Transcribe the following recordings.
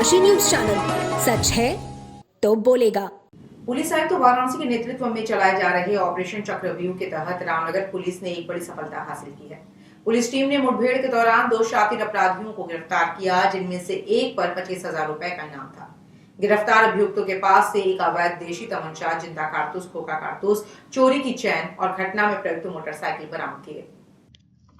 राशि news channel, सच है तो बोलेगा। पुलिस आयुक्त वाराणसी के नेतृत्व में चलाए जा रहे ऑपरेशन चक्रव्यूह के तहत रामनगर पुलिस ने एक बड़ी सफलता हासिल की है। पुलिस टीम ने मुठभेड़ के दौरान 2 शातिर अपराधियों को गिरफ्तार किया, जिनमें से एक पर 25,000 रुपए का इनाम था। गिरफ्तार अभियुक्तों के पास से एक अवैध देशी तमंचा, जिंदा कारतूस, खोखा कारतूस, चोरी की चैन और घटना में प्रयुक्त मोटरसाइकिल बरामद किए।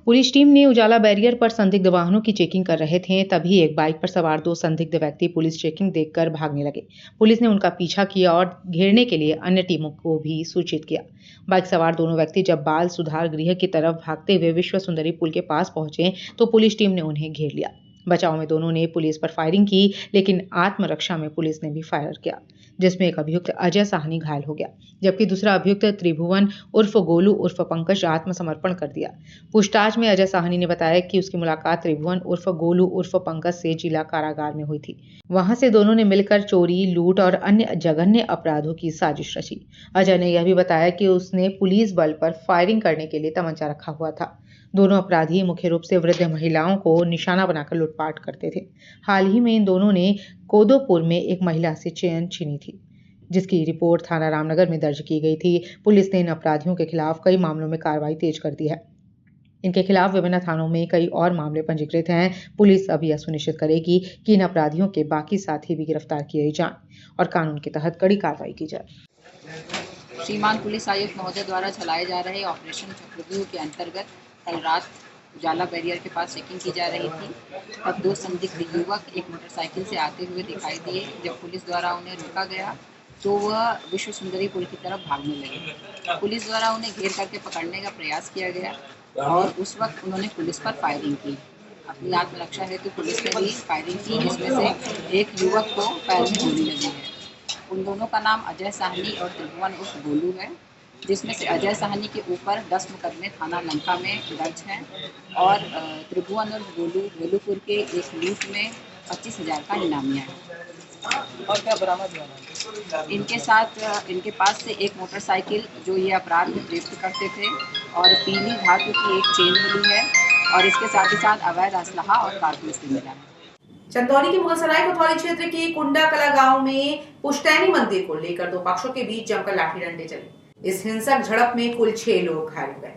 पुलिस टीम ने उजाला बैरियर पर संदिग्ध वाहनों की चेकिंग कर रहे थे, तभी एक बाइक पर सवार 2 संदिग्ध व्यक्ति पुलिस चेकिंग देखकर भागने लगे। पुलिस ने उनका पीछा किया और घेरने के लिए अन्य टीमों को भी सूचित किया। बाइक सवार दोनों व्यक्ति जब बाल सुधार गृह की तरफ भागते हुए विश्व सुंदरी पुल के पास पहुंचे तो पुलिस टीम ने उन्हें घेर लिया। बचाव में दोनों ने पुलिस पर फायरिंग की, लेकिन आत्मरक्षा में पुलिस ने भी फायर किया, जिसमें एक अभियुक्त अजय साहनी घायल हो गया, जबकि दूसरा अभियुक्त त्रिभुवन उर्फ गोलू उर्फ पंकज आत्मसमर्पण कर दिया। पूछताछ में अजय साहनी ने बताया कि उसकी मुलाकात त्रिभुवन उर्फ गोलू उर्फ पंकज से जिला कारागार में हुई थी। वहां से दोनों ने मिलकर चोरी, लूट और अन्य जघन्य अपराधों की साजिश रची। अजय ने यह भी बताया कि उसने पुलिस बल पर फायरिंग करने के लिए तमंचा रखा हुआ था। दोनों अपराधी मुख्य रूप से वृद्ध महिलाओं को निशाना बनाकर लूटपाट करते थे। हाल ही में इन दोनों ने कोदोपुर में एक महिला से चेन छीनी थी, जिसकी रिपोर्ट थाना रामनगर में दर्ज की गई थी। पुलिस ने इन अपराधियों के खिलाफ कई मामलों में कार्रवाई तेज कर दी है। इनके खिलाफ विभिन्न थानों में कई और मामले पंजीकृत हैं। पुलिस अब यह सुनिश्चित करेगी कि इन अपराधियों के बाकी साथी भी गिरफ्तार किए जाएं और कानून के तहत कड़ी कार्रवाई की जाए। श्रीमान पुलिस आयुक्त महोदय द्वारा चलाए जा रहे ऑपरेशन चक्रव्यूह के अंतर्गत कल रात उजाला बैरियर के पास चेकिंग की जा रही थी। तब 2 संदिग्ध युवक एक मोटरसाइकिल से आते हुए दिखाई दिए। जब पुलिस द्वारा उन्हें रोका गया तो वह विश्व सुंदरी पुल की तरफ भागने लगे। पुलिस द्वारा उन्हें घेर करके पकड़ने का प्रयास किया गया और उस वक्त उन्होंने पुलिस पर फायरिंग की। अपनी आत्मरक्षा हेतु पुलिस ने भी फायरिंग की, जिसमें से एक युवक को पैर में गोली लगी है। उन दोनों का नाम अजय साहनी और त्रिभुवन उर्फ गोलू है, जिसमें से अजय साहनी के ऊपर 10 मुकदमे थाना लंका में दर्ज हैं और त्रिभुवन उर्फ गोलू वेलुपुर के एक लूट में 25,000 का इनामिया है। और क्या बरामद हुआ? इनके साथ इनके पास से एक मोटरसाइकिल जो ये अपराध में प्रयुक्त करते थे और पीली धातु की एक चेन मिली है और इसके साथ ही साथ अवैध असलहा और कारतूस भी मिला है। चंदौली के मुगलसराय कोतवाली क्षेत्र के कुंडाकला गांव में पुश्तैनी मंदिर को लेकर 2 पक्षों के बीच जमकर लाठी डंडे चले। इस हिंसक झड़प में कुल 6 लोग घायल हो गए,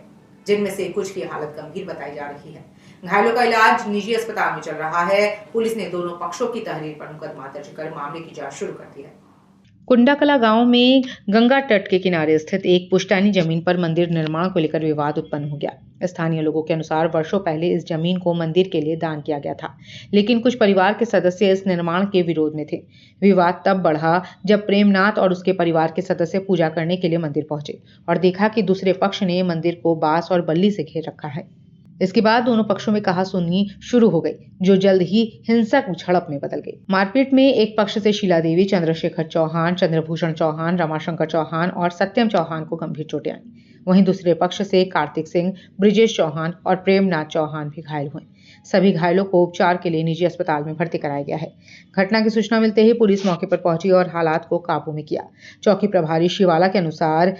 जिनमें से कुछ की हालत गंभीर बताई जा रही है। घायलों का इलाज निजी अस्पताल में चल रहा है। पुलिस ने दोनों पक्षों की तहरीर पर मुकदमा दर्ज कर मामले की जांच शुरू कर दी है। कुंडाकला गांव में गंगा तट के किनारे स्थित एक पुश्तैनी जमीन पर मंदिर निर्माण को लेकर विवाद उत्पन्न हो गया। स्थानीय लोगों के अनुसार वर्षों पहले इस जमीन को मंदिर के लिए दान किया गया था, लेकिन कुछ परिवार के सदस्य इस निर्माण के विरोध में थे। विवाद तब बढ़ा जब प्रेमनाथ और उसके परिवार के सदस्य पूजा करने के लिए मंदिर पहुंचे और देखा कि दूसरे पक्ष ने मंदिर को बांस और बल्ली से घेर रखा है। इसके बाद दोनों पक्षों में कहासुनी शुरू हो गई, जो जल्द ही हिंसक झड़प में बदल गई। मारपीट में एक पक्ष से शीला देवी, चंद्रशेखर चौहान, चंद्रभूषण चौहान, रमाशंकर चौहान और सत्यम चौहान को गंभीर चोटें आईं। वहीं दूसरे पक्ष से कार्तिक सिंह, ब्रिजेश चौहान और प्रेमनाथ चौहान भी घायल हुए। सभी घायलों को उपचार के लिए निजी अस्पताल में भर्ती कराया गया है। घटना की सूचना मिलते ही पुलिस मौके पर पहुंची और हालात को काबू में किया। चौकी प्रभारी शिवाला के अनुसार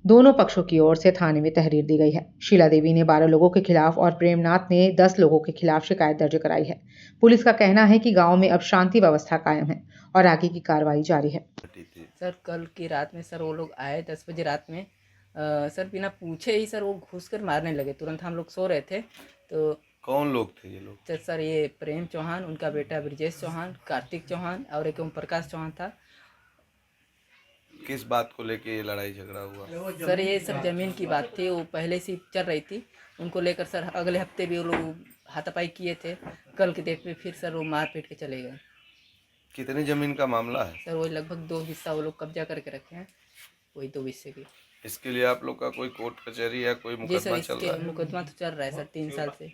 दोनों पक्षों की ओर से थाने में तहरीर दी गई है। शीला देवी ने 12 लोगों के खिलाफ और प्रेमनाथ ने 10 लोगों के खिलाफ शिकायत दर्ज कराई है। पुलिस का कहना है कि गांव में अब शांति व्यवस्था कायम है और आगे की कार्रवाई जारी है। सर कल की रात में सर वो लोग आए 10 बजे रात में। सर बिना पूछे ही सर वो घुसकर मारने लगे। तुरंत हम लोग सो रहे थे तो कौन लोग थे ये लोग? तो सर ये प्रेम चौहान, उनका बेटा ब्रिजेश चौहान, कार्तिक चौहान और एक ओम प्रकाश चौहान था। किस बात को लेके ये लड़ाई झगड़ा हुआ? सर ये सब जमीन की बात थी, वो पहले से चल रही थी। उनको लेकर सर अगले हफ्ते भी वो लोग हाथापाई किए थे। कल के डेट में फिर सर वो मार पीट के चले गए। कितनी जमीन का मामला है? सर वही लगभग 2 हिस्सा वो लोग कब्जा करके रखे हैं, वही 2 हिस्से की। इसके लिए आप लोग का कोई कोर्ट कचहरी या कोई जी सर, मुकदमा चल रहा है? मुकदमा तो चल रहा है सर 3 साल से।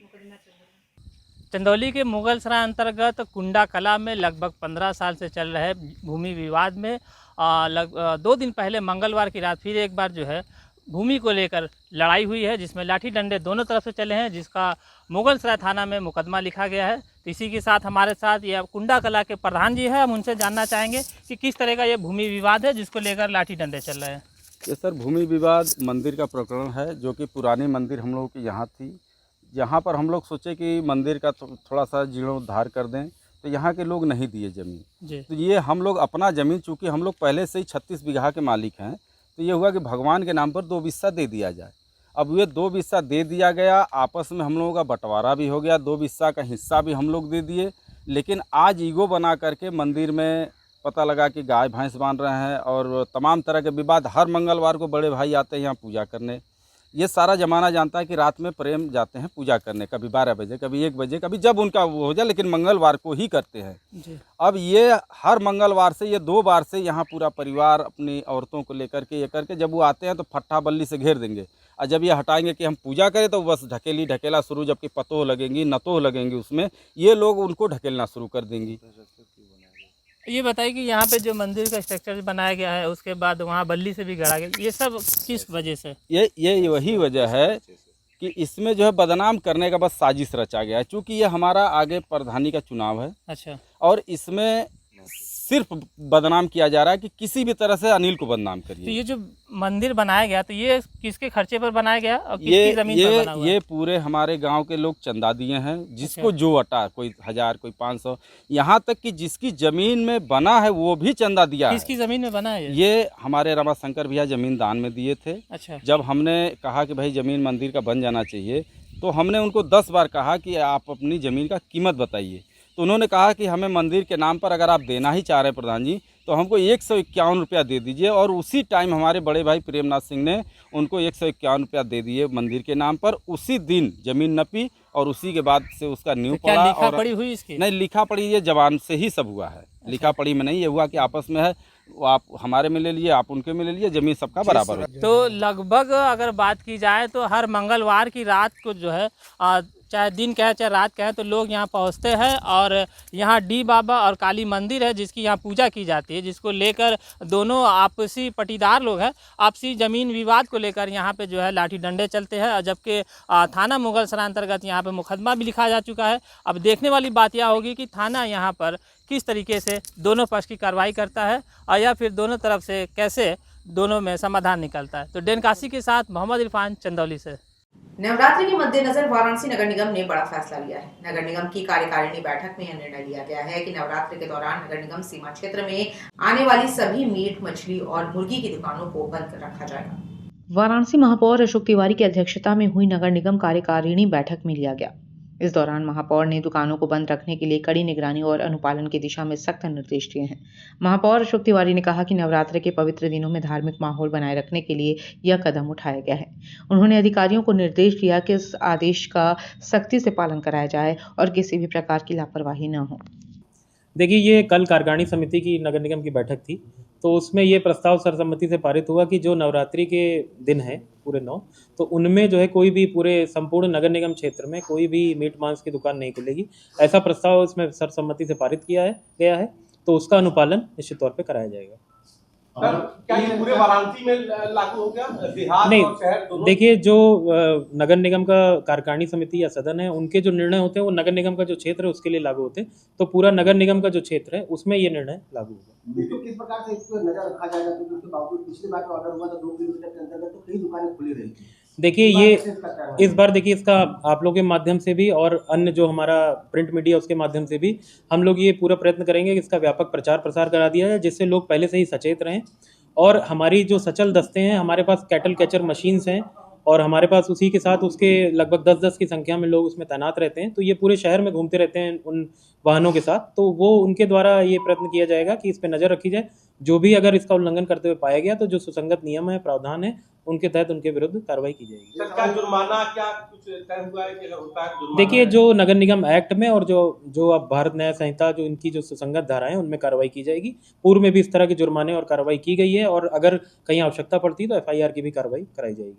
चंदौली के मुगलसराय अंतर्गत कुंडाकला में लगभग 15 साल से चल रहे भूमि विवाद में 2 दिन पहले मंगलवार की रात फिर एक बार जो है भूमि को लेकर लड़ाई हुई है, जिसमें लाठी डंडे दोनों तरफ से चले हैं, जिसका मुगलसराय थाना में मुकदमा लिखा गया है। तो इसी के साथ हमारे साथ ये कुंडाकला के प्रधान जी हैं। हम उनसे जानना चाहेंगे कि किस तरह का ये भूमि विवाद है जिसको लेकर लाठी डंडे चल रहे हैं। ये सर भूमि विवाद मंदिर का प्रकरण है, जो कि पुरानी मंदिर हम लोगों की यहाँ थी। यहाँ पर हम लोग सोचे कि मंदिर का थोड़ा सा जीर्णोद्धार कर दें, तो यहाँ के लोग नहीं दिए ज़मीन। जी। तो ये हम लोग अपना ज़मीन, चूँकि हम लोग पहले से ही 36 बीघा के मालिक हैं, तो ये हुआ कि भगवान के नाम पर 2 बिस्सा दे दिया जाए। अब ये 2 बिस्सा दे दिया गया, आपस में हम लोगों का बंटवारा भी हो गया, 2 बिस्सा का हिस्सा भी हम लोग दे दिए। लेकिन आज ईगो बना करके मंदिर में पता लगा कि गाय भैंस बांध रहे हैं और तमाम तरह के विवाद। हर मंगलवार को बड़े भाई आते हैं यहाँ पूजा करने। ये सारा ज़माना जानता है कि रात में प्रेम जाते हैं पूजा करने, कभी 12 बजे, कभी 1 बजे, कभी जब उनका वो हो जाए, लेकिन मंगलवार को ही करते हैं। जी। अब ये हर मंगलवार से, ये 2 बार से यहाँ पूरा परिवार अपनी औरतों को लेकर के ये करके, जब वो आते हैं तो फट्टा बल्ली से घेर देंगे, और जब ये हटाएंगे कि हम पूजा करें तो बस ढकेला शुरू, जबकि पतोह लगेंगी, नतोह लगेंगी, उसमें ये लोग उनको ढकेलना शुरू कर देंगी। ये बताइए कि यहाँ पे जो मंदिर का स्ट्रक्चर बनाया गया है, उसके बाद वहाँ बल्ली से भी गड़ा गया, ये सब किस वजह से? ये वही वजह है कि इसमें जो है बदनाम करने का बस साजिश रचा गया है। चूँकि ये हमारा आगे प्रधानी का चुनाव है, अच्छा, और इसमें सिर्फ बदनाम किया जा रहा है कि किसी भी तरह से अनिल को बदनाम तो करिए। ये जो मंदिर बनाया गया, तो ये किसके खर्चे पर बनाया गया और किसकी जमीन पर बना हुआ है? ये पूरे हमारे गांव के लोग चंदा दिए हैं, जिसको जो अटा, कोई 1000, कोई 500, यहाँ तक कि जिसकी जमीन में बना है वो भी चंदा दिया है। किसकी जमीन में बना है ये हमारे रमाशंकर भैया जमीन दान में दिए थे। अच्छा, जब हमने कहा कि भाई ज़मीन मंदिर का बन जाना चाहिए, तो हमने उनको 10 बार कहा कि आप अपनी ज़मीन का कीमत बताइए। तो उन्होंने कहा कि हमें मंदिर के नाम पर अगर आप देना ही चाह रहे हैं प्रधान जी, तो हमको 151 रुपया दे दीजिए। और उसी टाइम हमारे बड़े भाई प्रेमनाथ सिंह ने उनको 151 रुपया दे दिए मंदिर के नाम पर। उसी दिन ज़मीन नपी और उसी के बाद से उसका नींव क्या पड़ा। लिखा और पढ़ी हुई इसकी? नहीं, लिखा पढ़ी ये जबान से ही सब हुआ है, लिखा पढ़ी में नहीं। ये हुआ कि आपस में है, वो आप हमारे में ले लिए, आप उनके में ले लिए, ज़मीन सबका बराबर है। तो लगभग अगर बात की जाए तो हर मंगलवार की रात को जो है चाहे दिन कहे चाहे रात कहे, तो लोग यहाँ पहुँचते हैं और यहाँ डी बाबा और काली मंदिर है जिसकी यहाँ पूजा की जाती है, जिसको लेकर दोनों आपसी पटीदार लोग हैं, आपसी ज़मीन विवाद को लेकर यहाँ पे जो है लाठी डंडे चलते हैं। और जबकि थाना मुगलसराय अंतर्गत यहाँ पे मुकदमा भी लिखा जा चुका है। अब देखने वाली बात यह होगी कि थाना यहाँ पर किस तरीके से दोनों पक्ष की कार्रवाई करता है और या फिर दोनों तरफ से कैसे दोनों में समाधान निकलता है। तो डेनकासी के साथ मोहम्मद इरफान, चंदौली से। नवरात्रि के मद्देनजर वाराणसी नगर निगम ने बड़ा फैसला लिया है। नगर निगम की कार्यकारिणी बैठक में यह निर्णय लिया गया है कि नवरात्रि के दौरान नगर निगम सीमा क्षेत्र में आने वाली सभी मीट, मछली और मुर्गी की दुकानों को बंद रखा जाएगा। वाराणसी महापौर अशोक तिवारी की अध्यक्षता में हुई नगर निगम कार्यकारिणी बैठक में लिया गया। इस दौरान महापौर ने दुकानों को बंद रखने के लिए कड़ी निगरानी और अनुपालन की दिशा में सख्त निर्देश दिए हैं। महापौर अशोक तिवारी ने कहा कि नवरात्र के पवित्र दिनों में धार्मिक माहौल बनाए रखने के लिए यह कदम उठाया गया है। उन्होंने अधिकारियों को निर्देश दिया कि इस आदेश का सख्ती से पालन कराया जाए और किसी भी प्रकार की लापरवाही न हो। देखिए, ये कल कार्यकारिणी समिति की नगर निगम की बैठक थी, तो उसमें ये प्रस्ताव सर्वसम्मति से पारित हुआ कि जो नवरात्रि के दिन हैं पूरे 9, तो उनमें जो है कोई भी पूरे संपूर्ण नगर निगम क्षेत्र में कोई भी मीट मांस की दुकान नहीं खुलेगी। ऐसा प्रस्ताव इसमें सर्वसम्मति से पारित किया गया है, तो उसका अनुपालन निश्चित तौर पर कराया जाएगा। क्या ये पूरे वाराणसी में लागू हो गया, देहात नहीं, और शहर दोनों? देखिए, जो नगर निगम का कार्यकारिणी समिति या सदन है, उनके जो निर्णय होते हैं वो नगर निगम का जो क्षेत्र है उसके लिए लागू होते हैं। तो पूरा नगर निगम का जो क्षेत्र है उसमें ये निर्णय लागू होगा। तो किस प्रकार से इस पर नजर रखा जाएगा, क्योंकि उसके बावजूद पिछली बार ऑर्डर हुआ था 2 किलोमीटर के अंतर्गत तो कई दुकानें खुली रही थी। देखिए, ये इस बार देखिए, इसका आप लोगों के माध्यम से भी और अन्य जो हमारा प्रिंट मीडिया उसके माध्यम से भी हम लोग ये पूरा प्रयत्न करेंगे कि इसका व्यापक प्रचार प्रसार करा दिया जाए, जिससे लोग पहले से ही सचेत रहें। और हमारी जो सचल दस्ते हैं, हमारे पास कैटल कैचर मशीन्स हैं और हमारे पास उसी के साथ उसके लगभग 10-10 की संख्या में लोग उसमें तैनात रहते हैं। तो ये पूरे शहर में घूमते रहते हैं उन वाहनों के साथ, तो वो उनके द्वारा ये प्रयत्न किया जाएगा कि इस पर नज़र रखी जाए। जो भी अगर इसका उल्लंघन करते हुए पाया गया तो जो सुसंगत नियम है, प्रावधान है, उनके तहत उनके विरुद्ध कार्रवाई की जाएगी। क्या जुर्माना क्या कुछ तय हुआ है कि अगर होता है जुर्माना? देखिए, जो नगर निगम एक्ट में और जो अब भारत न्याय संहिता जो इनकी जो सुसंगत धाराएं हैं उनमें कार्रवाई की जाएगी। पूर्व में भी इस तरह के जुर्माने और कार्रवाई की गई है और अगर कहीं आवश्यकता पड़ती है तो FIR की भी कार्रवाई कराई जाएगी।